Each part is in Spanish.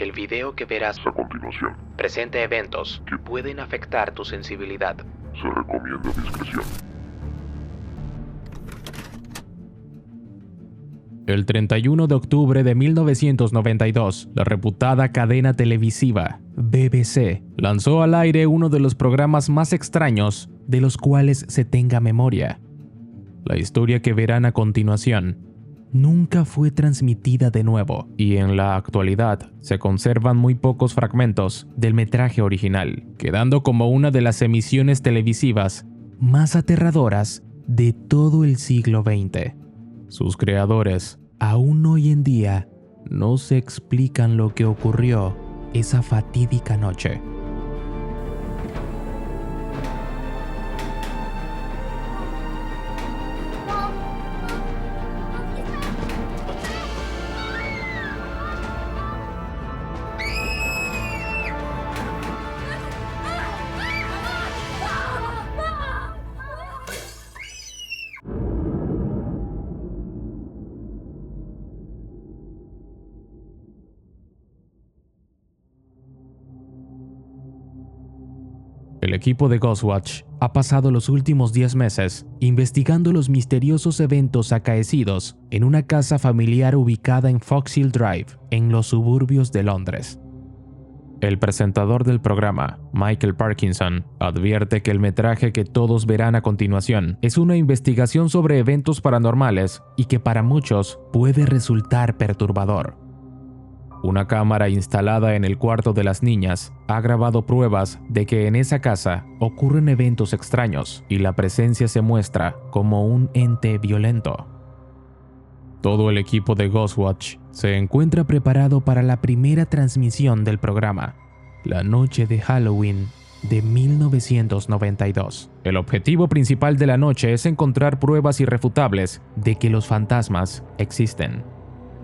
El video que verás a continuación presenta eventos que pueden afectar tu sensibilidad. se recomienda discreción. El 31 de octubre de 1992, la reputada cadena televisiva BBC lanzó al aire uno de los programas más extraños de los cuales se tenga memoria. La historia que verán a continuación nunca fue transmitida de nuevo y en la actualidad se conservan muy pocos fragmentos del metraje original, quedando como una de las emisiones televisivas más aterradoras de todo el siglo XX. Sus creadores, aún hoy en día, no se explican lo que ocurrió esa fatídica noche. El equipo de Ghostwatch ha pasado los últimos 10 meses investigando los misteriosos eventos acaecidos en una casa familiar ubicada en Foxhill Drive, en los suburbios de Londres. El presentador del programa, Michael Parkinson, advierte que el metraje que todos verán a continuación es una investigación sobre eventos paranormales y que para muchos puede resultar perturbador. Una cámara instalada en el cuarto de las niñas ha grabado pruebas de que en esa casa ocurren eventos extraños y la presencia se muestra como un ente violento. Todo el equipo de Ghostwatch se encuentra preparado para la primera transmisión del programa, la noche de Halloween de 1992. El objetivo principal de la noche es encontrar pruebas irrefutables de que los fantasmas existen.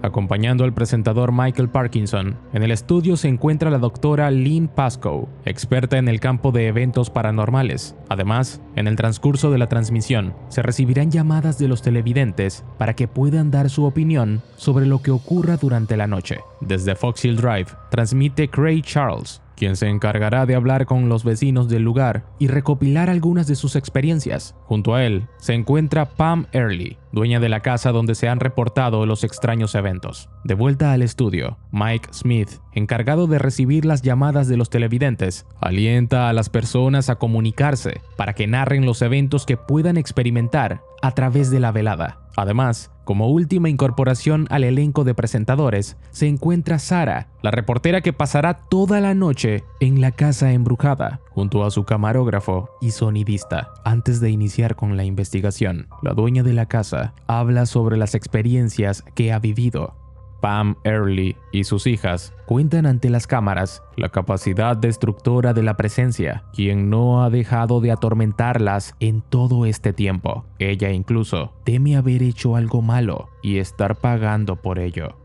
Acompañando al presentador Michael Parkinson, en el estudio se encuentra la doctora Lynn Pascoe, experta en el campo de eventos paranormales. Además, en el transcurso de la transmisión, se recibirán llamadas de los televidentes para que puedan dar su opinión sobre lo que ocurra durante la noche. Desde Foxhill Drive, transmite Craig Charles, quien se encargará de hablar con los vecinos del lugar y recopilar algunas de sus experiencias. Junto a él se encuentra Pam Early, dueña de la casa donde se han reportado los extraños eventos. De vuelta al estudio, Mike Smith, encargado de recibir las llamadas de los televidentes, alienta a las personas a comunicarse para que narren los eventos que puedan experimentar a través de la velada. Además, como última incorporación al elenco de presentadores, se encuentra Sarah, la reportera que pasará toda la noche en la casa embrujada, junto a su camarógrafo y sonidista. Antes de iniciar con la investigación, la dueña de la casa habla sobre las experiencias que ha vivido. Pam Early y sus hijas cuentan ante las cámaras la capacidad destructora de la presencia, quien no ha dejado de atormentarlas en todo este tiempo. Ella incluso teme haber hecho algo malo y estar pagando por ello.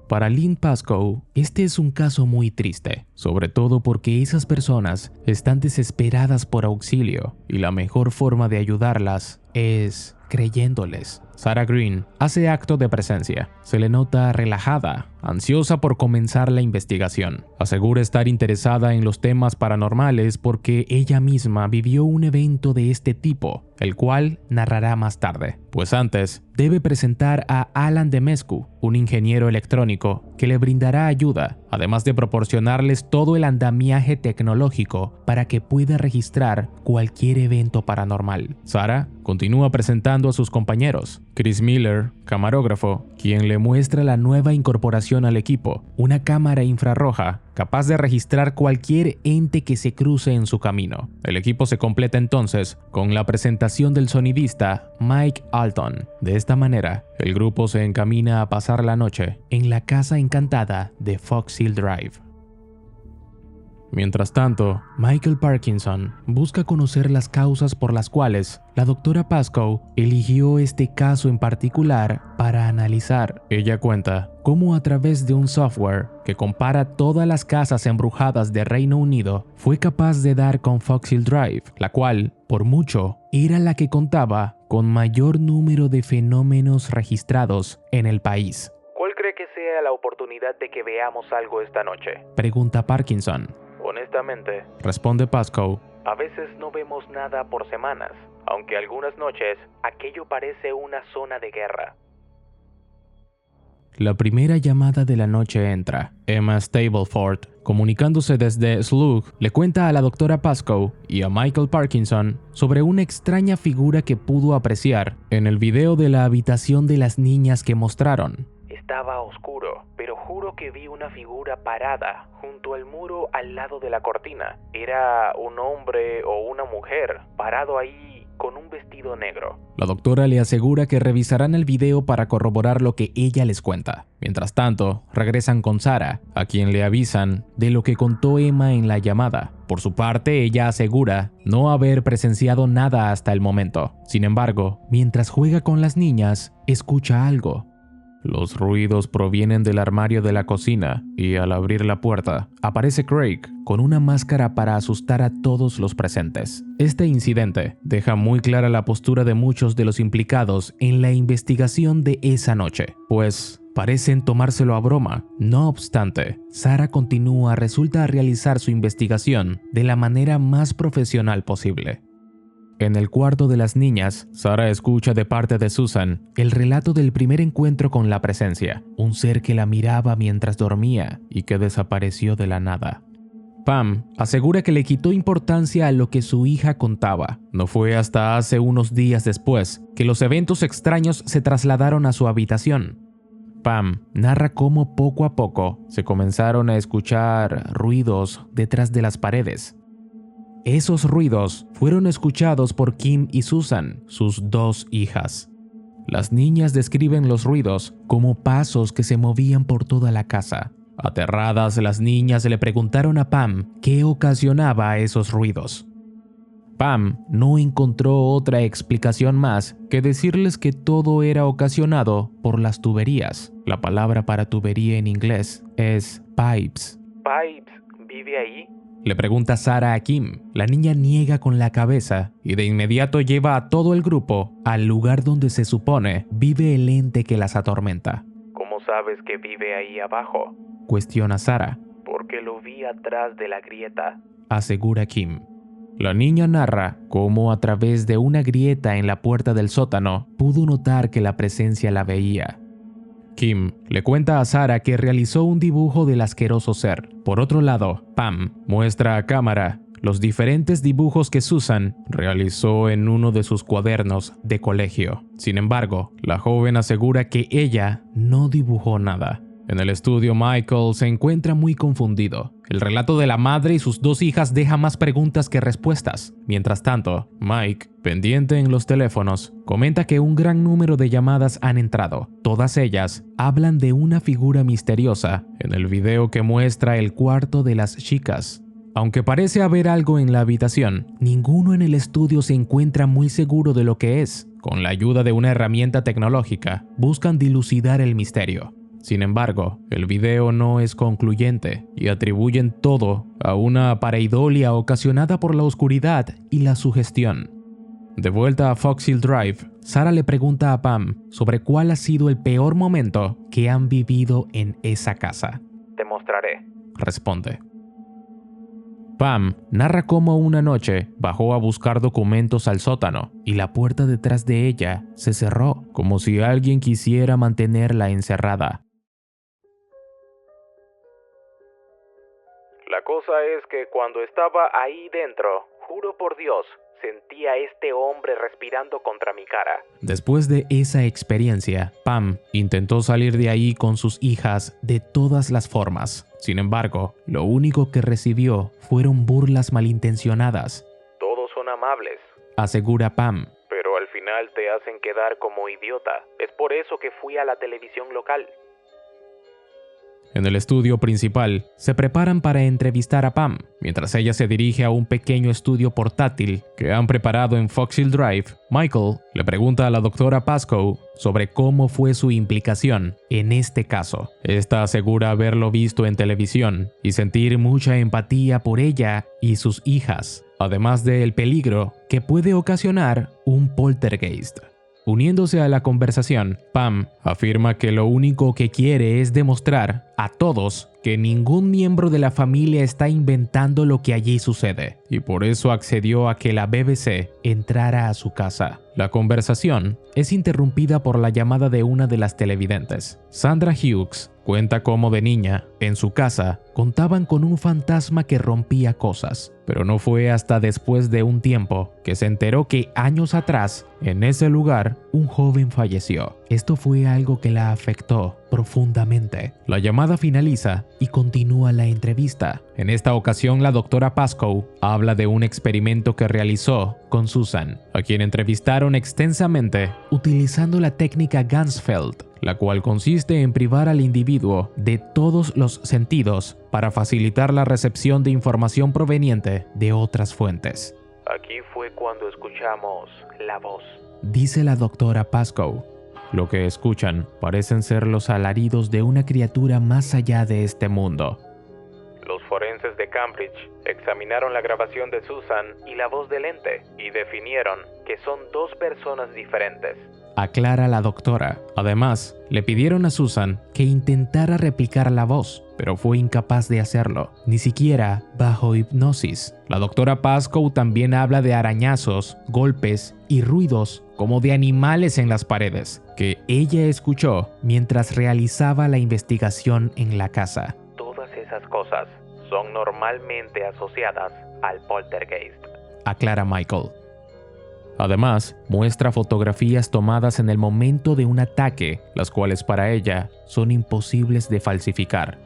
Para Lynn Pascoe, este es un caso muy triste, sobre todo porque esas personas están desesperadas por auxilio y la mejor forma de ayudarlas es creyéndoles. Sarah Green hace acto de presencia. Se le nota relajada, ansiosa por comenzar la investigación. Asegura estar interesada en los temas paranormales porque ella misma vivió un evento de este tipo, el cual narrará más tarde. Pues antes, debe presentar a Alan Demescu, un ingeniero electrónico que le brindará ayuda, además de proporcionarles todo el andamiaje tecnológico para que pueda registrar cualquier evento paranormal. Sarah continúa presentando a sus compañeros. Chris Miller, camarógrafo, quien le muestra la nueva incorporación al equipo, una cámara infrarroja capaz de registrar cualquier ente que se cruce en su camino. El equipo se completa entonces con la presentación del sonidista Mike Alton. De esta manera, el grupo se encamina a pasar la noche en la casa encantada de Foxhill Drive. Mientras tanto, Michael Parkinson busca conocer las causas por las cuales la doctora Pascoe eligió este caso en particular para analizar. Ella cuenta cómo a través de un software que compara todas las casas embrujadas de Reino Unido, fue capaz de dar con Foxhill Drive, la cual, por mucho, era la que contaba con mayor número de fenómenos registrados en el país. ¿Cuál cree que sea la oportunidad de que veamos algo esta noche? Pregunta Parkinson. Honestamente, Responde Pascoe. a veces no vemos nada por semanas, aunque algunas noches aquello parece una zona de guerra. La primera llamada de la noche entra. Emma Stableford, comunicándose desde Slug, le cuenta a la doctora Pascoe y a Michael Parkinson sobre una extraña figura que pudo apreciar en el video de la habitación de las niñas que mostraron. Estaba oscuro, pero juro que vi una figura parada junto al muro al lado de la cortina. Era un hombre o una mujer parado ahí con un vestido negro. La doctora le asegura que revisarán el video para corroborar lo que ella les cuenta. Mientras tanto, regresan con Sarah, a quien le avisan de lo que contó Emma en la llamada. Por su parte, ella asegura no haber presenciado nada hasta el momento. Sin embargo, mientras juega con las niñas, escucha algo. Los ruidos provienen del armario de la cocina y al abrir la puerta, aparece Craig con una máscara para asustar a todos los presentes. Este incidente deja muy clara la postura de muchos de los implicados en la investigación de esa noche, pues parecen tomárselo a broma. No obstante, Sarah resulta realizar su investigación de la manera más profesional posible. En el cuarto de las niñas, Sarah escucha de parte de Susan el relato del primer encuentro con la presencia, un ser que la miraba mientras dormía y que desapareció de la nada. Pam asegura que le quitó importancia a lo que su hija contaba. No fue hasta hace unos días después que los eventos extraños se trasladaron a su habitación. Pam narra cómo poco a poco se comenzaron a escuchar ruidos detrás de las paredes. Esos ruidos fueron escuchados por Kim y Susan, sus dos hijas. Las niñas describen los ruidos como pasos que se movían por toda la casa. Aterradas, las niñas le preguntaron a Pam qué ocasionaba esos ruidos. Pam no encontró otra explicación más que decirles que todo era ocasionado por las tuberías. La palabra para tubería en inglés es pipes. ¿Pipes vive ahí? Le pregunta Sarah a Kim. La niña niega con la cabeza y de inmediato lleva a todo el grupo al lugar donde se supone vive el ente que las atormenta. ¿Cómo sabes que vive ahí abajo? Cuestiona Sarah. Porque lo vi atrás de la grieta, asegura Kim. La niña narra cómo a través de una grieta en la puerta del sótano pudo notar que la presencia la veía. Kim le cuenta a Sarah que realizó un dibujo del asqueroso ser. Por otro lado, Pam muestra a cámara los diferentes dibujos que Susan realizó en uno de sus cuadernos de colegio. Sin embargo, la joven asegura que ella no dibujó nada. En el estudio, Michael se encuentra muy confundido. El relato de la madre y sus dos hijas deja más preguntas que respuestas. Mientras tanto, Mike, pendiente en los teléfonos, comenta que un gran número de llamadas han entrado. Todas ellas hablan de una figura misteriosa en el video que muestra el cuarto de las chicas. Aunque parece haber algo en la habitación, ninguno en el estudio se encuentra muy seguro de lo que es. Con la ayuda de una herramienta tecnológica, buscan dilucidar el misterio. Sin embargo, el video no es concluyente y atribuyen todo a una pareidolia ocasionada por la oscuridad y la sugestión. De vuelta a Fox Hill Drive, Sarah le pregunta a Pam sobre cuál ha sido el peor momento que han vivido en esa casa. Te mostraré, responde. Pam narra cómo una noche bajó a buscar documentos al sótano y la puerta detrás de ella se cerró, como si alguien quisiera mantenerla encerrada. La cosa es que cuando estaba ahí dentro, juro por Dios, sentí a este hombre respirando contra mi cara. Después de esa experiencia, Pam intentó salir de ahí con sus hijas de todas las formas. Sin embargo, lo único que recibió fueron burlas malintencionadas. Todos son amables, asegura Pam. pero al final te hacen quedar como idiota. Es por eso que fui a la televisión local. En el estudio principal, se preparan para entrevistar a Pam, mientras ella se dirige a un pequeño estudio portátil que han preparado en Fox Hill Drive. Michael le pregunta a la doctora Pascoe sobre cómo fue su implicación en este caso. Esta asegura haberlo visto en televisión y sentir mucha empatía por ella y sus hijas, además del peligro que puede ocasionar un poltergeist. Uniéndose a la conversación, Pam afirma que lo único que quiere es demostrar a todos que ningún miembro de la familia está inventando lo que allí sucede, y por eso accedió a que la BBC entrara a su casa. La conversación es interrumpida por la llamada de una de las televidentes. Sandra Hughes cuenta cómo de niña, en su casa, contaban con un fantasma que rompía cosas, pero no fue hasta después de un tiempo que se enteró que años atrás, en ese lugar, un joven falleció. Esto fue algo que la afectó profundamente. La llamada finaliza y continúa la entrevista. En esta ocasión, la doctora Pascoe habla de un experimento que realizó con Susan, a quien entrevistaron extensamente utilizando la técnica Ganzfeld, la cual consiste en privar al individuo de todos los sentidos para facilitar la recepción de información proveniente de otras fuentes. Aquí fue cuando escuchamos la voz, dice la doctora Pascoe. Lo que escuchan parecen ser los alaridos de una criatura más allá de este mundo. Los forenses de Cambridge examinaron la grabación de Susan y la voz del ente y definieron que son dos personas diferentes, aclara la doctora. Además, le pidieron a Susan que intentara replicar la voz, pero fue incapaz de hacerlo, ni siquiera bajo hipnosis. La doctora Pascoe también habla de arañazos, golpes y ruidos como de animales en las paredes, que ella escuchó mientras realizaba la investigación en la casa. Todas esas cosas son normalmente asociadas al poltergeist, aclara Michael. Además, muestra fotografías tomadas en el momento de un ataque, las cuales para ella son imposibles de falsificar.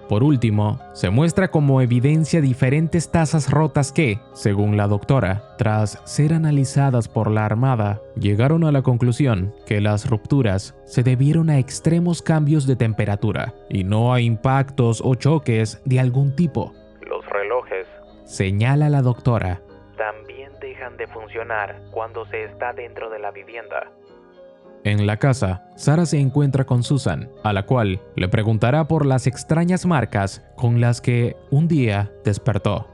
Por último, se muestra como evidencia diferentes tazas rotas que, según la doctora, tras ser analizadas por la Armada, llegaron a la conclusión que las rupturas se debieron a extremos cambios de temperatura y no a impactos o choques de algún tipo. Los relojes, señala la doctora, también dejan de funcionar cuando se está dentro de la vivienda. En la casa, Sarah se encuentra con Susan, a la cual le preguntará por las extrañas marcas con las que un día despertó.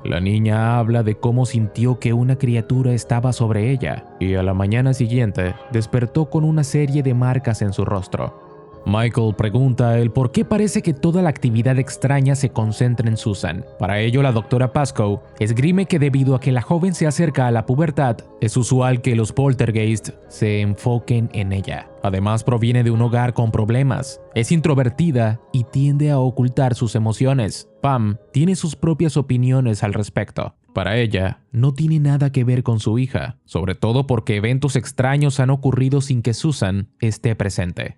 La niña habla de cómo sintió que una criatura estaba sobre ella y a la mañana siguiente despertó con una serie de marcas en su rostro. Michael pregunta el por qué parece que toda la actividad extraña se concentra en Susan. Para ello, la doctora Pascoe esgrime que debido a que la joven se acerca a la pubertad, es usual que los poltergeist se enfoquen en ella. Además, proviene de un hogar con problemas, es introvertida y tiende a ocultar sus emociones. Pam tiene sus propias opiniones al respecto. Para ella, no tiene nada que ver con su hija, sobre todo porque eventos extraños han ocurrido sin que Susan esté presente.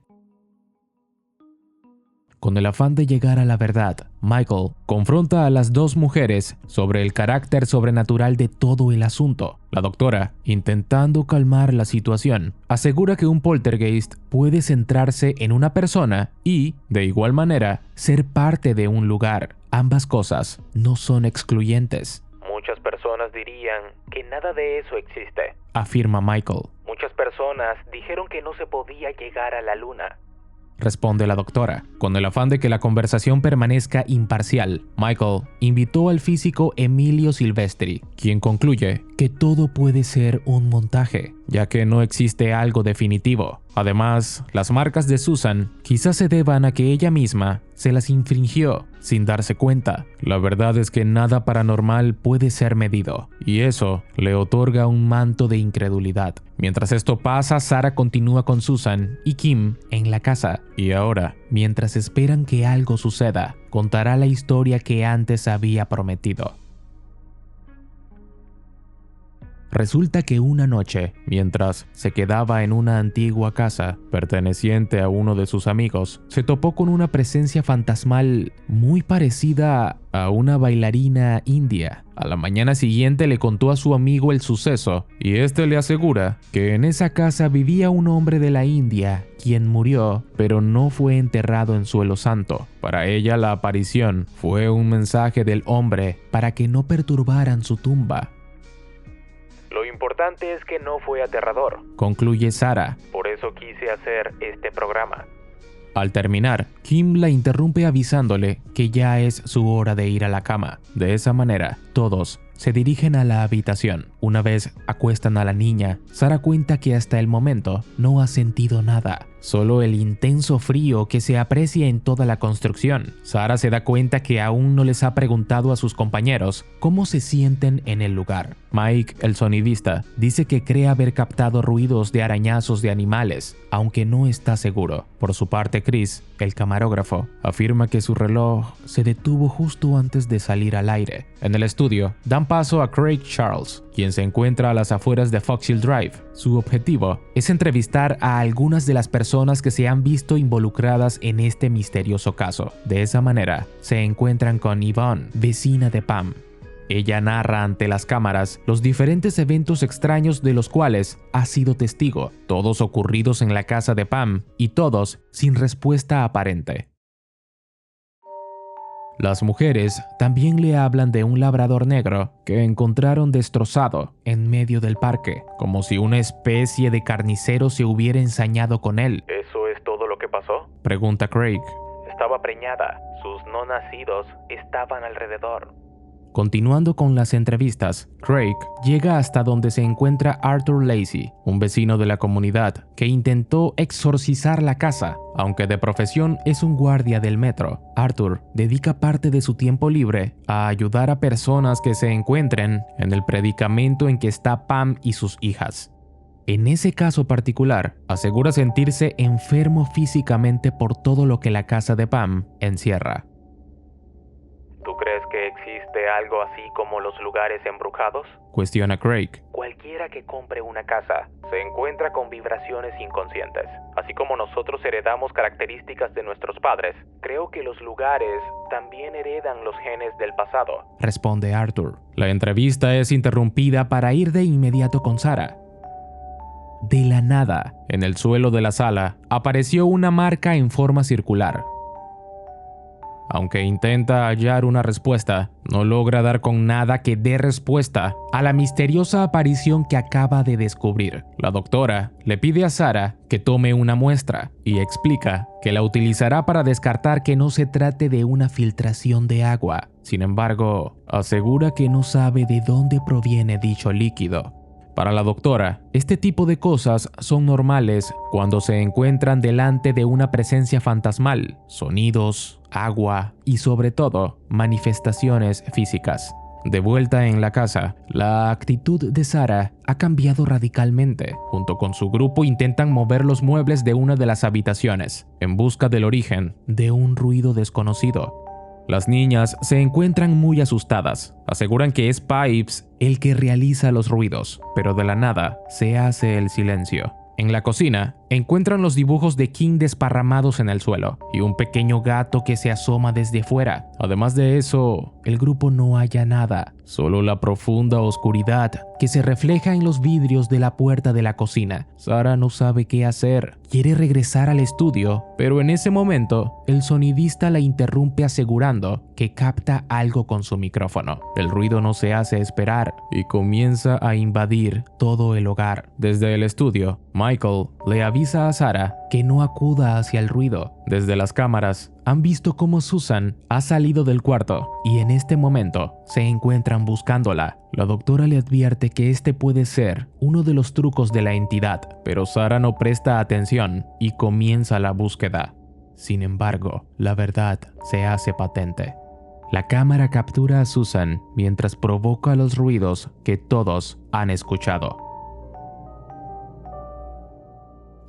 Con el afán de llegar a la verdad, Michael confronta a las dos mujeres sobre el carácter sobrenatural de todo el asunto. La doctora, intentando calmar la situación, asegura que un poltergeist puede centrarse en una persona y, de igual manera, ser parte de un lugar. Ambas cosas no son excluyentes. Muchas personas dirían que nada de eso existe, afirma Michael. Muchas personas dijeron que no se podía llegar a la luna, responde la doctora. Con el afán de que la conversación permanezca imparcial, Michael invitó al físico Emilio Silvestri, quien concluye que todo puede ser un montaje, ya que no existe algo definitivo. Además, las marcas de Susan quizás se deban a que ella misma se las infringió sin darse cuenta. La verdad es que nada paranormal puede ser medido, y eso le otorga un manto de incredulidad. Mientras esto pasa, Sarah continúa con Susan y Kim en la casa, y ahora, mientras esperan que algo suceda, contará la historia que antes había prometido. Resulta que una noche, mientras se quedaba en una antigua casa perteneciente a uno de sus amigos, se topó con una presencia fantasmal muy parecida a una bailarina india. A la mañana siguiente le contó a su amigo el suceso y este le asegura que en esa casa vivía un hombre de la India quien murió, pero no fue enterrado en suelo santo. Para ella la aparición fue un mensaje del hombre para que no perturbaran su tumba. Lo importante es que no fue aterrador, concluye Sarah. Por eso quise hacer este programa. Al terminar, Kim la interrumpe avisándole que ya es su hora de ir a la cama. De esa manera, todos se dirigen a la habitación. Una vez acuestan a la niña, Sarah cuenta que hasta el momento no ha sentido nada, solo el intenso frío que se aprecia en toda la construcción. Sarah se da cuenta que aún no les ha preguntado a sus compañeros cómo se sienten en el lugar. Mike, el sonidista, dice que cree haber captado ruidos de arañazos de animales, aunque no está seguro. Por su parte, Chris, el camarógrafo, afirma que su reloj se detuvo justo antes de salir al aire. En el estudio, dan paso a Craig Charles, quien se encuentra a las afueras de Fox Hill Drive. Su objetivo es entrevistar a algunas de las personas que se han visto involucradas en este misterioso caso. De esa manera, se encuentran con Yvonne, vecina de Pam. Ella narra ante las cámaras los diferentes eventos extraños de los cuales ha sido testigo, todos ocurridos en la casa de Pam y todos sin respuesta aparente. Las mujeres también le hablan de un labrador negro que encontraron destrozado en medio del parque, como si una especie de carnicero se hubiera ensañado con él. ¿Eso es todo lo que pasó? Pregunta Craig. Estaba preñada. Sus no nacidos estaban alrededor. Continuando con las entrevistas, Craig llega hasta donde se encuentra Arthur Lacey, un vecino de la comunidad que intentó exorcizar la casa. Aunque de profesión es un guardia del metro, Arthur dedica parte de su tiempo libre a ayudar a personas que se encuentren en el predicamento en que está Pam y sus hijas. En ese caso particular, asegura sentirse enfermo físicamente por todo lo que la casa de Pam encierra. ¿Tú crees que existe algo así como los lugares embrujados? Cuestiona Craig. Cualquiera que compre una casa se encuentra con vibraciones inconscientes. Así como nosotros heredamos características de nuestros padres, creo que los lugares también heredan los genes del pasado. Responde Arthur. La entrevista es interrumpida para ir de inmediato con Sarah. De la nada, en el suelo de la sala, apareció una marca en forma circular. Aunque intenta hallar una respuesta, no logra dar con nada que dé respuesta a la misteriosa aparición que acaba de descubrir. La doctora le pide a Sarah que tome una muestra y explica que la utilizará para descartar que no se trate de una filtración de agua. Sin embargo, asegura que no sabe de dónde proviene dicho líquido. Para la doctora, este tipo de cosas son normales cuando se encuentran delante de una presencia fantasmal, sonidos, agua y sobre todo manifestaciones físicas. De vuelta en la casa, la actitud de Sarah ha cambiado radicalmente. Junto con su grupo intentan mover los muebles de una de las habitaciones, en busca del origen de un ruido desconocido. Las niñas se encuentran muy asustadas. Aseguran que es Pipes el que realiza los ruidos, pero de la nada se hace el silencio. En la cocina, encuentran los dibujos de King desparramados en el suelo y un pequeño gato que se asoma desde fuera. Además de eso, el grupo no halla nada, solo la profunda oscuridad que se refleja en los vidrios de la puerta de la cocina. Sarah no sabe qué hacer. Quiere regresar al estudio, pero en ese momento, el sonidista la interrumpe asegurando que capta algo con su micrófono. El ruido no se hace esperar y comienza a invadir todo el hogar. Desde el estudio, Michael le avisa a Sarah que no acuda hacia el ruido. Desde las cámaras, han visto cómo Susan ha salido del cuarto y en este momento se encuentran buscándola. La doctora le advierte que este puede ser uno de los trucos de la entidad, pero Sarah no presta atención y comienza la búsqueda. Sin embargo, la verdad se hace patente. La cámara captura a Susan mientras provoca los ruidos que todos han escuchado.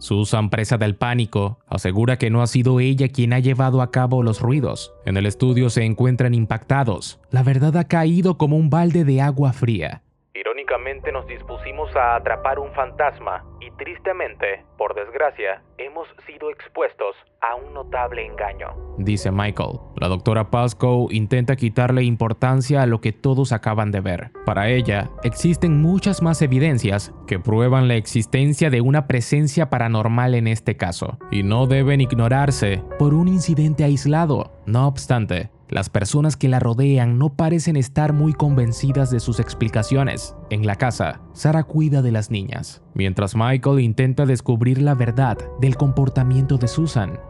Susan, presa del pánico, asegura que no ha sido ella quien ha llevado a cabo los ruidos. En el estudio se encuentran impactados. La verdad ha caído como un balde de agua fría. Irónicamente nos dispusimos a atrapar un fantasma y tristemente, por desgracia, hemos sido expuestos a un notable engaño, dice Michael. La doctora Pascoe intenta quitarle importancia a lo que todos acaban de ver. Para ella, existen muchas más evidencias que prueban la existencia de una presencia paranormal en este caso, y no deben ignorarse por un incidente aislado. No obstante, las personas que la rodean no parecen estar muy convencidas de sus explicaciones. En la casa, Sarah cuida de las niñas, mientras Michael intenta descubrir la verdad del comportamiento de Susan.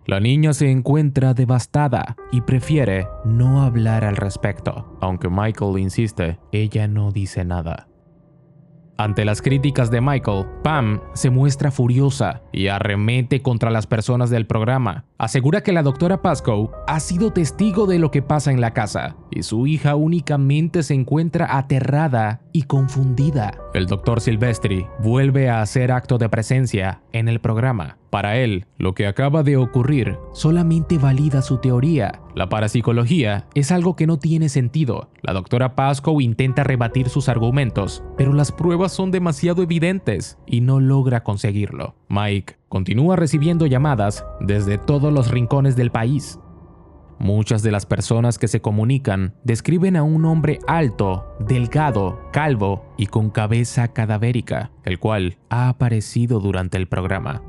La niña se encuentra devastada y prefiere no hablar al respecto. Aunque Michael insiste, ella no dice nada. Ante las críticas de Michael, Pam se muestra furiosa y arremete contra las personas del programa. Asegura que la doctora Pascoe ha sido testigo de lo que pasa en la casa y su hija únicamente se encuentra aterrada y confundida. El Dr. Silvestri vuelve a hacer acto de presencia en el programa. Para él, lo que acaba de ocurrir solamente valida su teoría. La parapsicología es algo que no tiene sentido. La doctora Pascoe intenta rebatir sus argumentos, pero las pruebas son demasiado evidentes y no logra conseguirlo. Mike continúa recibiendo llamadas desde todos los rincones del país. Muchas de las personas que se comunican describen a un hombre alto, delgado, calvo y con cabeza cadavérica, el cual ha aparecido durante el programa.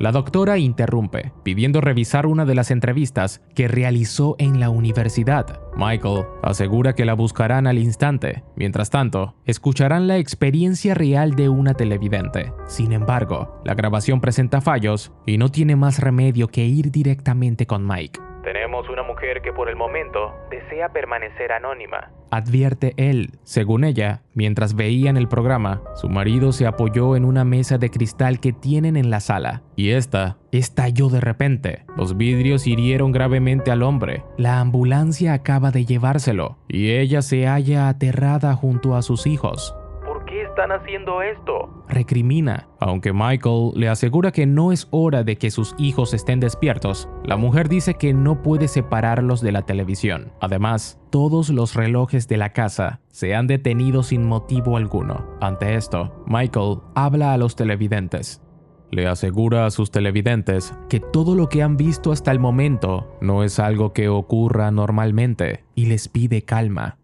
La doctora interrumpe, pidiendo revisar una de las entrevistas que realizó en la universidad. Michael asegura que la buscarán al instante. Mientras tanto, escucharán la experiencia real de una televidente. Sin embargo, la grabación presenta fallos y no tiene más remedio que ir directamente con Mike. Tenemos una mujer que por el momento desea permanecer anónima, advierte él. Según ella, mientras veían el programa, su marido se apoyó en una mesa de cristal que tienen en la sala, y esta estalló de repente. Los vidrios hirieron gravemente al hombre. La ambulancia acaba de llevárselo, y ella se halla aterrada junto a sus hijos. ¿Por qué están haciendo esto?, recrimina. Aunque Michael le asegura que no es hora de que sus hijos estén despiertos, la mujer dice que no puede separarlos de la televisión. Además, todos los relojes de la casa se han detenido sin motivo alguno. Ante esto, Michael habla a los televidentes. Le asegura a sus televidentes que todo lo que han visto hasta el momento no es algo que ocurra normalmente y les pide calma.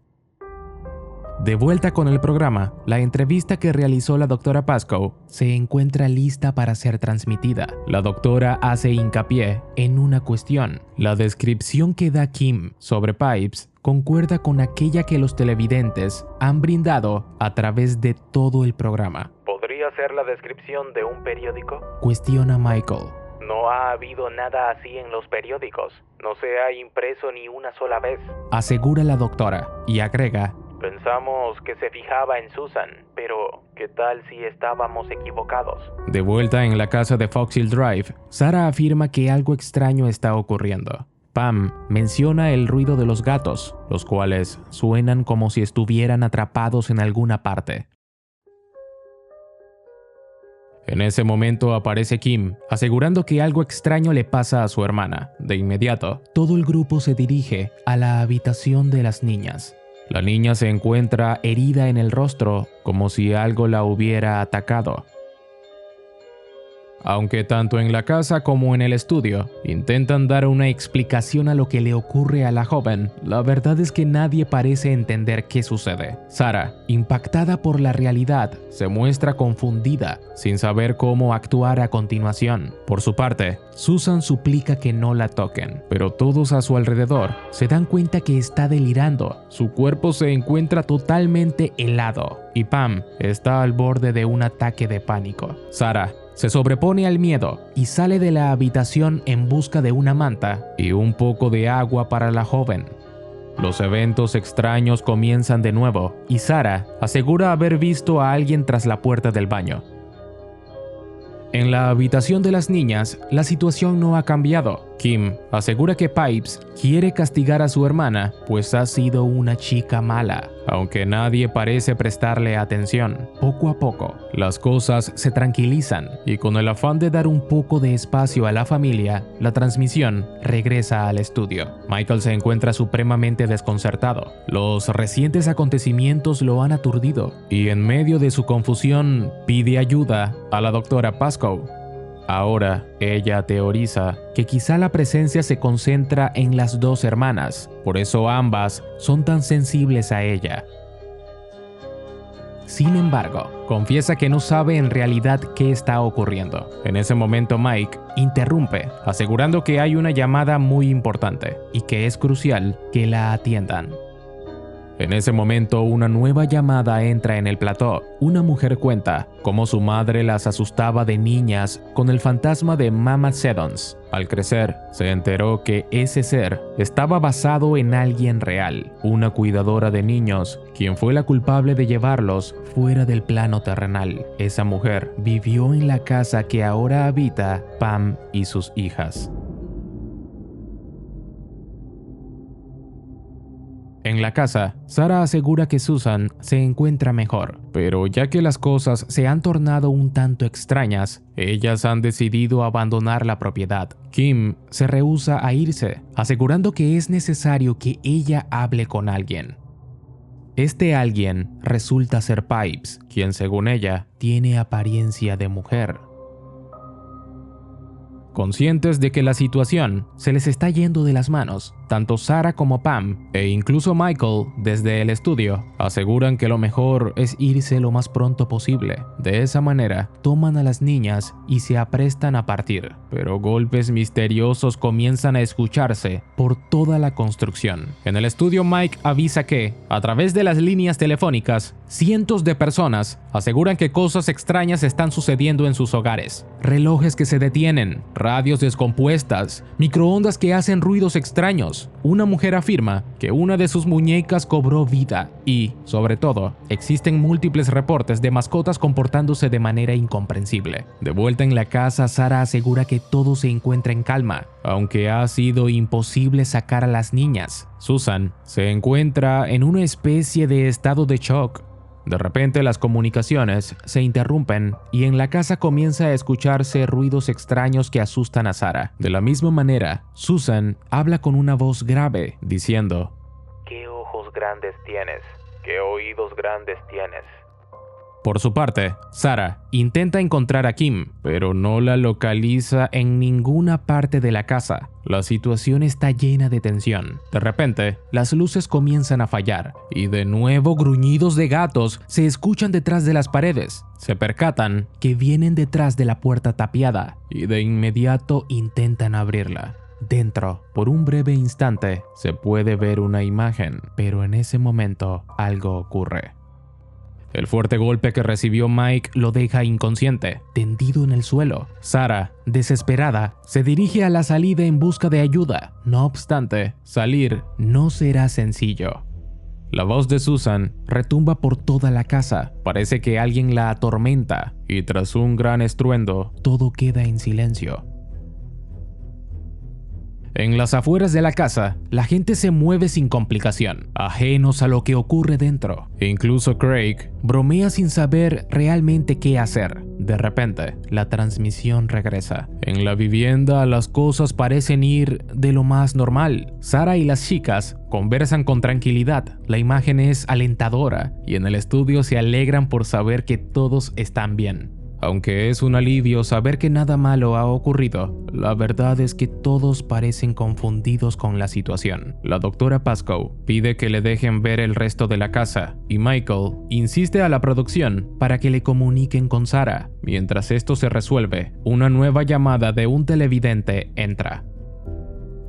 De vuelta con el programa, la entrevista que realizó la doctora Pascoe se encuentra lista para ser transmitida. La doctora hace hincapié en una cuestión. La descripción que da Kim sobre Pipes concuerda con aquella que los televidentes han brindado a través de todo el programa. ¿Podría ser la descripción de un periódico?, cuestiona Michael. No ha habido nada así en los periódicos. No se ha impreso ni una sola vez, asegura la doctora, y agrega: pensamos que se fijaba en Susan, pero ¿qué tal si estábamos equivocados? De vuelta en la casa de Fox Hill Drive, Sarah afirma que algo extraño está ocurriendo. Pam menciona el ruido de los gatos, los cuales suenan como si estuvieran atrapados en alguna parte. En ese momento aparece Kim, asegurando que algo extraño le pasa a su hermana. De inmediato, todo el grupo se dirige a la habitación de las niñas. La niña se encuentra herida en el rostro, como si algo la hubiera atacado. Aunque tanto en la casa como en el estudio intentan dar una explicación a lo que le ocurre a la joven, la verdad es que nadie parece entender qué sucede. Sarah, impactada por la realidad, se muestra confundida, sin saber cómo actuar a continuación. Por su parte, Susan suplica que no la toquen, pero todos a su alrededor se dan cuenta que está delirando. Su cuerpo se encuentra totalmente helado, y Pam está al borde de un ataque de pánico. Sarah se sobrepone al miedo y sale de la habitación en busca de una manta y un poco de agua para la joven. Los eventos extraños comienzan de nuevo y Sarah asegura haber visto a alguien tras la puerta del baño. En la habitación de las niñas, la situación no ha cambiado. Kim asegura que Pipes quiere castigar a su hermana, pues ha sido una chica mala, aunque nadie parece prestarle atención. Poco a poco, las cosas se tranquilizan y con el afán de dar un poco de espacio a la familia, la transmisión regresa al estudio. Michael se encuentra supremamente desconcertado. Los recientes acontecimientos lo han aturdido y en medio de su confusión pide ayuda a la doctora Pascoe. Ahora, ella teoriza que quizá la presencia se concentra en las dos hermanas, por eso ambas son tan sensibles a ella. Sin embargo, confiesa que no sabe en realidad qué está ocurriendo. En ese momento Mike interrumpe, asegurando que hay una llamada muy importante y que es crucial que la atiendan. En ese momento, una nueva llamada entra en el plató. Una mujer cuenta cómo su madre las asustaba de niñas con el fantasma de Mama Seddons. Al crecer, se enteró que ese ser estaba basado en alguien real, una cuidadora de niños, quien fue la culpable de llevarlos fuera del plano terrenal. Esa mujer vivió en la casa que ahora habita Pam y sus hijas. En la casa, Sarah asegura que Susan se encuentra mejor, pero ya que las cosas se han tornado un tanto extrañas, ellas han decidido abandonar la propiedad. Kim se rehúsa a irse, asegurando que es necesario que ella hable con alguien. Este alguien resulta ser Pipes, quien según ella tiene apariencia de mujer. Conscientes de que la situación se les está yendo de las manos, tanto Sarah como Pam, e incluso Michael, desde el estudio, aseguran que lo mejor es irse lo más pronto posible. De esa manera, toman a las niñas y se aprestan a partir, pero golpes misteriosos comienzan a escucharse por toda la construcción. En el estudio, Mike avisa que, a través de las líneas telefónicas, cientos de personas aseguran que cosas extrañas están sucediendo en sus hogares. Relojes que se detienen, radios descompuestas, microondas que hacen ruidos extraños. Una mujer afirma que una de sus muñecas cobró vida y, sobre todo, existen múltiples reportes de mascotas comportándose de manera incomprensible. De vuelta en la casa, Sarah asegura que todo se encuentra en calma, aunque ha sido imposible sacar a las niñas. Susan se encuentra en una especie de estado de shock. De repente las comunicaciones se interrumpen y en la casa comienza a escucharse ruidos extraños que asustan a Sarah. De la misma manera, Susan habla con una voz grave, diciendo: ¿Qué ojos grandes tienes? ¿Qué oídos grandes tienes? Por su parte, Sarah intenta encontrar a Kim, pero no la localiza en ninguna parte de la casa. La situación está llena de tensión. De repente, las luces comienzan a fallar, y de nuevo gruñidos de gatos se escuchan detrás de las paredes. Se percatan que vienen detrás de la puerta tapiada, y de inmediato intentan abrirla. Dentro, por un breve instante, se puede ver una imagen, pero en ese momento algo ocurre. El fuerte golpe que recibió Mike lo deja inconsciente, tendido en el suelo. Sarah, desesperada, se dirige a la salida en busca de ayuda. No obstante, salir no será sencillo. La voz de Susan retumba por toda la casa. Parece que alguien la atormenta, y tras un gran estruendo, todo queda en silencio. En las afueras de la casa, la gente se mueve sin complicación, ajenos a lo que ocurre dentro. Incluso Craig bromea sin saber realmente qué hacer. De repente, la transmisión regresa. En la vivienda, las cosas parecen ir de lo más normal. Sarah y las chicas conversan con tranquilidad. La imagen es alentadora y en el estudio se alegran por saber que todos están bien. Aunque es un alivio saber que nada malo ha ocurrido, la verdad es que todos parecen confundidos con la situación. La doctora Pascoe pide que le dejen ver el resto de la casa y Michael insiste a la producción para que le comuniquen con Sarah. Mientras esto se resuelve, una nueva llamada de un televidente entra.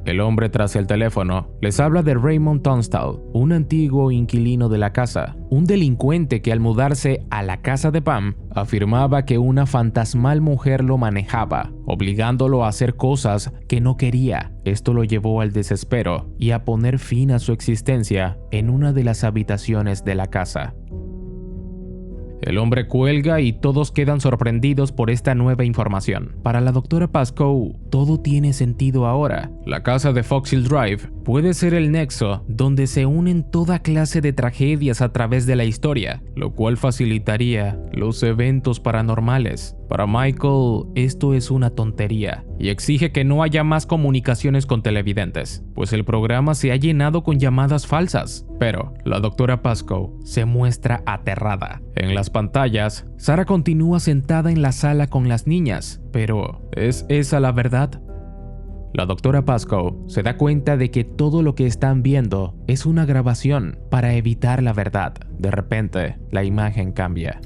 El hombre tras el teléfono les habla de Raymond Tunstall, un antiguo inquilino de la casa, un delincuente que al mudarse a la casa de Pam afirmaba que una fantasmal mujer lo manejaba, obligándolo a hacer cosas que no quería. Esto lo llevó al desespero y a poner fin a su existencia en una de las habitaciones de la casa. El hombre cuelga y todos quedan sorprendidos por esta nueva información. Para la doctora Pascoe, todo tiene sentido ahora. La casa de Fox Hill Drive puede ser el nexo donde se unen toda clase de tragedias a través de la historia, lo cual facilitaría los eventos paranormales. Para Michael, esto es una tontería y exige que no haya más comunicaciones con televidentes, pues el programa se ha llenado con llamadas falsas. Pero la doctora Pascoe se muestra aterrada. En las pantallas, Sarah continúa sentada en la sala con las niñas, pero ¿es esa la verdad? La doctora Pascoe se da cuenta de que todo lo que están viendo es una grabación para evitar la verdad. De repente, la imagen cambia.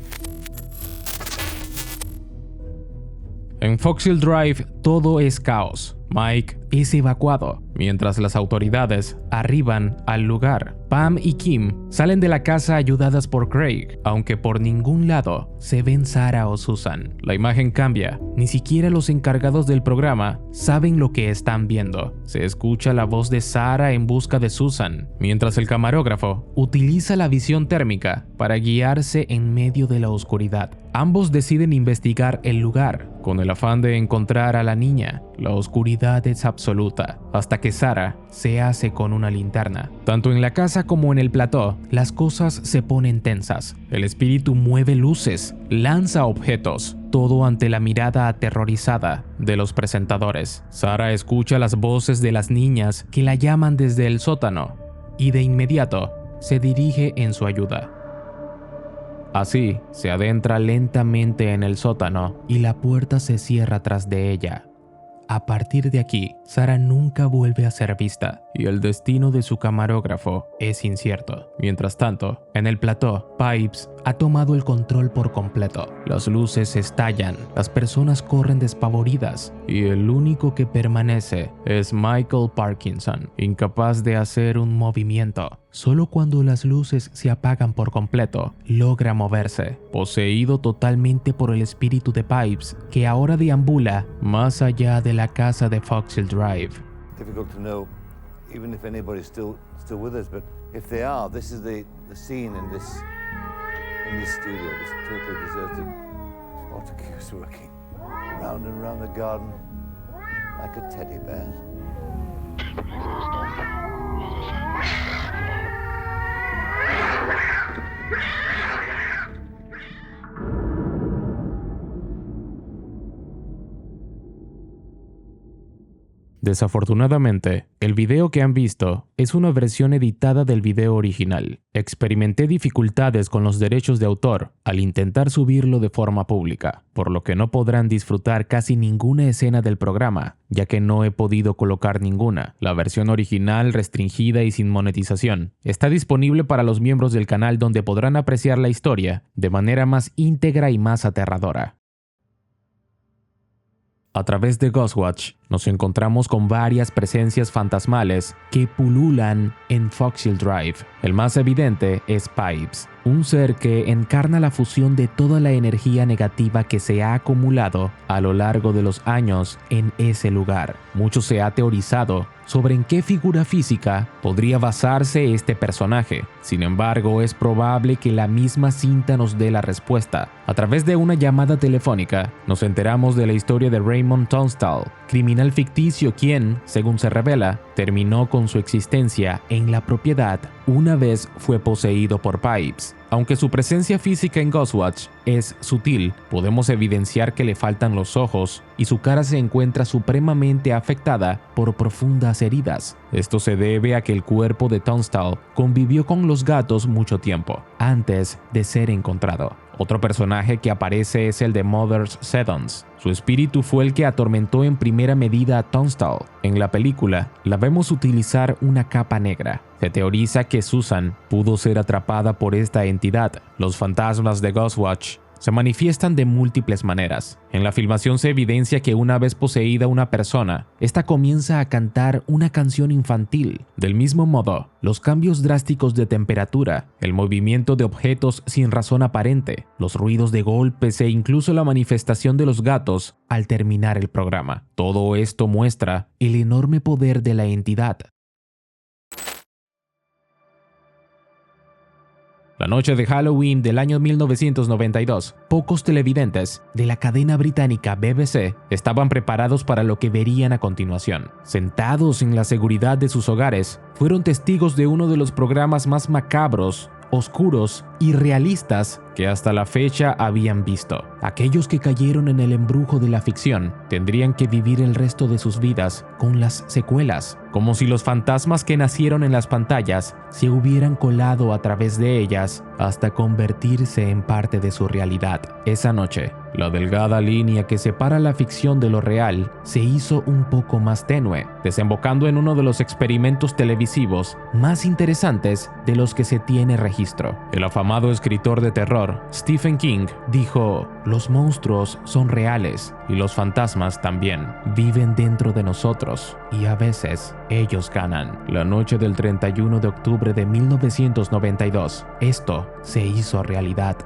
En Fox Hill Drive todo es caos. Mike es evacuado, mientras las autoridades arriban al lugar. Pam y Kim salen de la casa ayudadas por Craig, aunque por ningún lado se ven Sarah o Susan. La imagen cambia, ni siquiera los encargados del programa saben lo que están viendo. Se escucha la voz de Sarah en busca de Susan, mientras el camarógrafo utiliza la visión térmica para guiarse en medio de la oscuridad. Ambos deciden investigar el lugar, con el afán de encontrar a la niña. La oscuridad es absoluta, hasta que Sarah se hace con una linterna. Tanto en la casa como en el plató, las cosas se ponen tensas. El espíritu mueve luces, lanza objetos, todo ante la mirada aterrorizada de los presentadores. Sarah escucha las voces de las niñas que la llaman desde el sótano, y de inmediato se dirige en su ayuda. Así, se adentra lentamente en el sótano y la puerta se cierra tras de ella. A partir de aquí, Sarah nunca vuelve a ser vista y el destino de su camarógrafo es incierto. Mientras tanto, en el plató, Pipes ha tomado el control por completo. Las luces estallan, las personas corren despavoridas y el único que permanece es Michael Parkinson, incapaz de hacer un movimiento. Solo cuando las luces se apagan por completo, logra moverse, poseído totalmente por el espíritu de Pipes, que ahora deambula más allá de la casa de Fox Hill Drive. Difficult to know, even if anybody's still with us, but if they are, this is the scene in this studio, this totally deserted. Spartacus working round and round the garden like a teddy bear. Desafortunadamente, el video que han visto es una versión editada del video original. Experimenté dificultades con los derechos de autor al intentar subirlo de forma pública, por lo que no podrán disfrutar casi ninguna escena del programa, ya que no he podido colocar ninguna. La versión original, restringida y sin monetización, está disponible para los miembros del canal, donde podrán apreciar la historia de manera más íntegra y más aterradora. A través de Ghostwatch, nos encontramos con varias presencias fantasmales que pululan en Fox Hill Drive. El más evidente es Pipes, un ser que encarna la fusión de toda la energía negativa que se ha acumulado a lo largo de los años en ese lugar. Mucho se ha teorizado sobre en qué figura física podría basarse este personaje. Sin embargo, es probable que la misma cinta nos dé la respuesta. A través de una llamada telefónica, nos enteramos de la historia de Raymond Tunstall, criminal ficticio quien, según se revela, terminó con su existencia en la propiedad una vez fue poseído por Pipes. Aunque su presencia física en Ghostwatch es sutil, podemos evidenciar que le faltan los ojos y su cara se encuentra supremamente afectada por profundas heridas. Esto se debe a que el cuerpo de Tunstall convivió con los gatos mucho tiempo, antes de ser encontrado. Otro personaje que aparece es el de Mother Seddons. Su espíritu fue el que atormentó en primera medida a Tunstall. En la película, la vemos utilizar una capa negra. Se teoriza que Susan pudo ser atrapada por esta entidad. Los fantasmas de Ghostwatch se manifiestan de múltiples maneras. En la filmación se evidencia que una vez poseída una persona, esta comienza a cantar una canción infantil. Del mismo modo, los cambios drásticos de temperatura, el movimiento de objetos sin razón aparente, los ruidos de golpes e incluso la manifestación de los gatos al terminar el programa. Todo esto muestra el enorme poder de la entidad. La noche de Halloween del año 1992, pocos televidentes de la cadena británica BBC estaban preparados para lo que verían a continuación. Sentados en la seguridad de sus hogares, fueron testigos de uno de los programas más macabros, oscuros y realistas que hasta la fecha habían visto. Aquellos que cayeron en el embrujo de la ficción tendrían que vivir el resto de sus vidas con las secuelas, como si los fantasmas que nacieron en las pantallas se hubieran colado a través de ellas hasta convertirse en parte de su realidad. Esa noche, La delgada línea que separa la ficción de lo real se hizo un poco más tenue, desembocando en uno de los experimentos televisivos más interesantes de los que se tiene registro. El afamado escritor de terror, Stephen King, dijo: "Los monstruos son reales y los fantasmas también. Viven dentro de nosotros y a veces ellos ganan". La noche del 31 de octubre de 1992, esto se hizo realidad.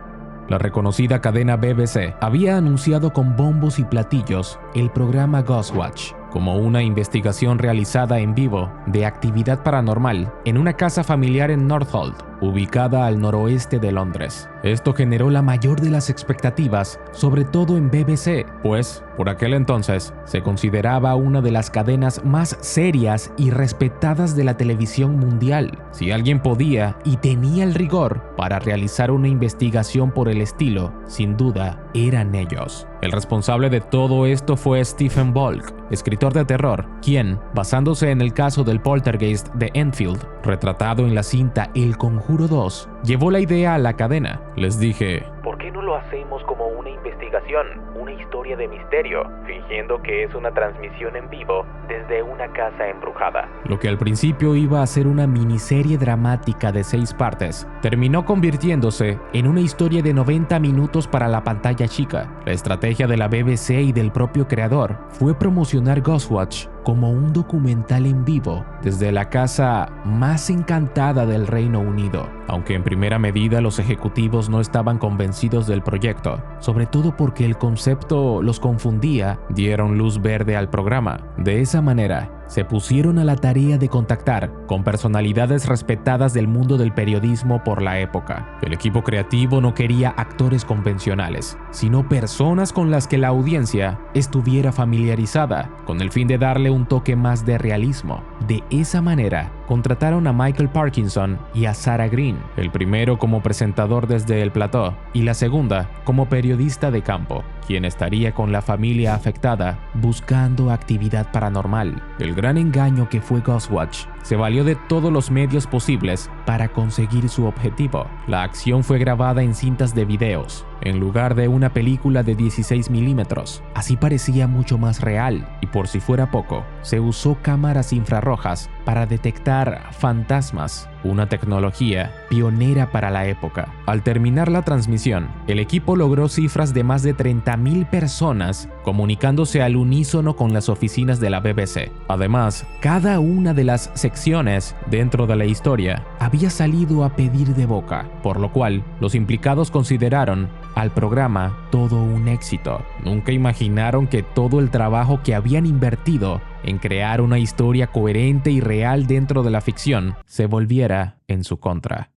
La reconocida cadena BBC había anunciado con bombos y platillos el programa Ghostwatch como una investigación realizada en vivo de actividad paranormal en una casa familiar en Northolt, ubicada al noroeste de Londres. Esto generó la mayor de las expectativas, sobre todo en BBC, pues por aquel entonces se consideraba una de las cadenas más serias y respetadas de la televisión mundial. Si alguien podía y tenía el rigor para realizar una investigación por el estilo, sin duda eran ellos. El responsable de todo esto fue Stephen Volk, escritor de terror, quien, basándose en el caso del poltergeist de Enfield, retratado en la cinta El Conjuro 2, llevó la idea a la cadena. Les dije: ¿por qué no lo hacemos como una investigación, una historia de misterio, fingiendo que es una transmisión en vivo desde una casa embrujada? Lo que al principio iba a ser una miniserie dramática de 6 partes, terminó convirtiéndose en una historia de 90 minutos para la pantalla chica. La estrategia de la BBC y del propio creador fue promocionar Ghostwatch como un documental en vivo desde la casa más encantada del Reino Unido, aunque en primera medida los ejecutivos no estaban convencidos del proyecto, sobre todo porque el concepto los confundía. Dieron luz verde al programa. De esa manera, se pusieron a la tarea de contactar con personalidades respetadas del mundo del periodismo por la época. El equipo creativo no quería actores convencionales, sino personas con las que la audiencia estuviera familiarizada, con el fin de darle un toque más de realismo. De esa manera, contrataron a Michael Parkinson y a Sarah Green, el primero como presentador desde el plató y la segunda como periodista de campo, quien estaría con la familia afectada buscando actividad paranormal. El gran engaño que fue Ghostwatch se valió de todos los medios posibles para conseguir su objetivo. La acción fue grabada en cintas de videos, en lugar de una película de 16 milímetros. Así parecía mucho más real, y por si fuera poco, se usó cámaras infrarrojas para detectar fantasmas, una tecnología pionera para la época. Al terminar la transmisión, el equipo logró cifras de más de 30,000 personas comunicándose al unísono con las oficinas de la BBC. Además, cada una de las secciones dentro de la historia había salido a pedir de boca, por lo cual los implicados consideraron al programa todo un éxito. Nunca imaginaron que todo el trabajo que habían invertido en crear una historia coherente y real dentro de la ficción se volviera en su contra.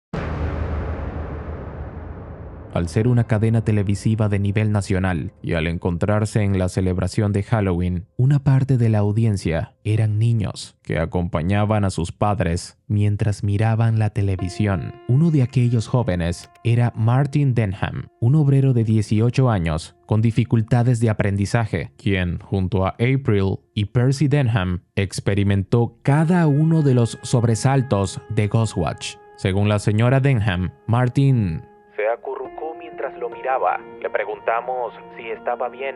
Al ser una cadena televisiva de nivel nacional y al encontrarse en la celebración de Halloween, una parte de la audiencia eran niños que acompañaban a sus padres mientras miraban la televisión. Uno de aquellos jóvenes era Martin Denham, un obrero de 18 años con dificultades de aprendizaje, quien, junto a April y Percy Denham, experimentó cada uno de los sobresaltos de Ghostwatch. Según la señora Denham, Martin se acurrucó mientras lo miraba. Le preguntamos si estaba bien,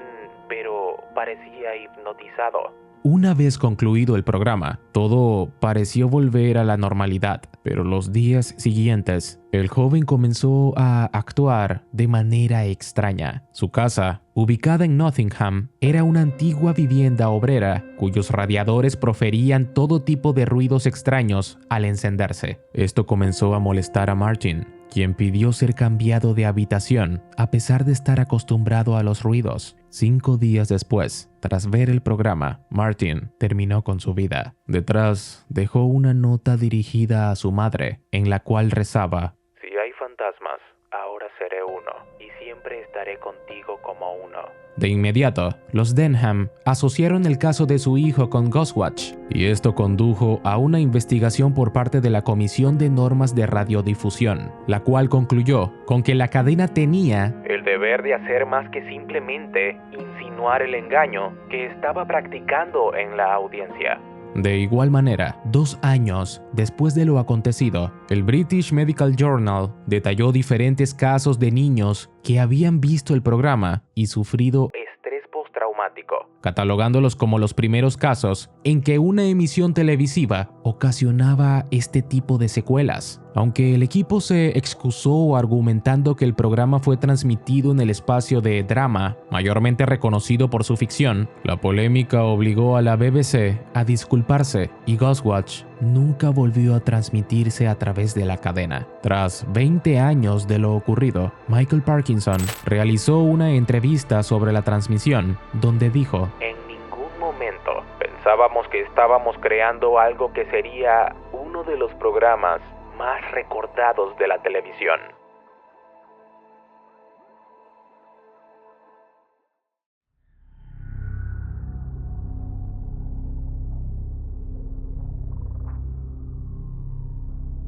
pero parecía hipnotizado. Una vez concluido el programa, todo pareció volver a la normalidad, pero los días siguientes, el joven comenzó a actuar de manera extraña. Su casa, ubicada en Nottingham, era una antigua vivienda obrera cuyos radiadores proferían todo tipo de ruidos extraños al encenderse. Esto comenzó a molestar a Martin, quien pidió ser cambiado de habitación a pesar de estar acostumbrado a los ruidos. 5 días después, tras ver el programa, Martin terminó con su vida. Detrás, dejó una nota dirigida a su madre, en la cual rezaba: si hay fantasmas, ahora seré uno, y siempre estaré contigo como uno. De inmediato, los Denham asociaron el caso de su hijo con Ghostwatch, y esto condujo a una investigación por parte de la Comisión de Normas de Radiodifusión, la cual concluyó con que la cadena tenía el deber de hacer más que simplemente insinuar el engaño que estaba practicando en la audiencia. De igual manera, 2 años después de lo acontecido, el British Medical Journal detalló diferentes casos de niños que habían visto el programa y sufrido estrés postraumático, catalogándolos como los primeros casos en que una emisión televisiva ocasionaba este tipo de secuelas. Aunque el equipo se excusó argumentando que el programa fue transmitido en el espacio de drama, mayormente reconocido por su ficción, la polémica obligó a la BBC a disculparse y Ghostwatch nunca volvió a transmitirse a través de la cadena. Tras 20 años de lo ocurrido, Michael Parkinson realizó una entrevista sobre la transmisión donde dijo: en ningún momento pensábamos que estábamos creando algo que sería uno de los programas más recordados de la televisión.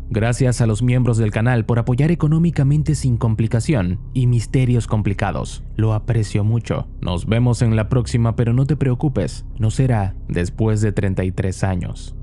Gracias a los miembros del canal por apoyar económicamente Sin Complicación y Misterios Complicados. Lo aprecio mucho. Nos vemos en la próxima, pero no te preocupes, no será después de 33 años.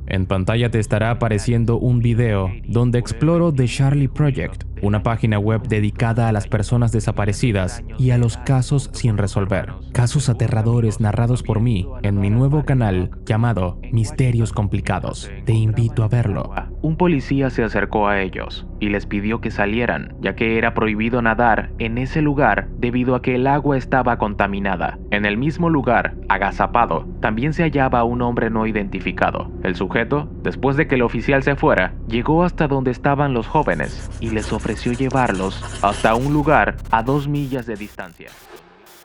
En pantalla te estará apareciendo un video donde exploro The Charlie Project, una página web dedicada a las personas desaparecidas y a los casos sin resolver. Casos aterradores narrados por mí en mi nuevo canal llamado Misterios Complicados. Te invito a verlo. Un policía se acercó a ellos y les pidió que salieran, ya que era prohibido nadar en ese lugar debido a que el agua estaba contaminada. En el mismo lugar, agazapado, también se hallaba un hombre no identificado. El sujeto, después de que el oficial se fuera, llegó hasta donde estaban los jóvenes y les ofreció llevarlos hasta un lugar a 2 millas de distancia.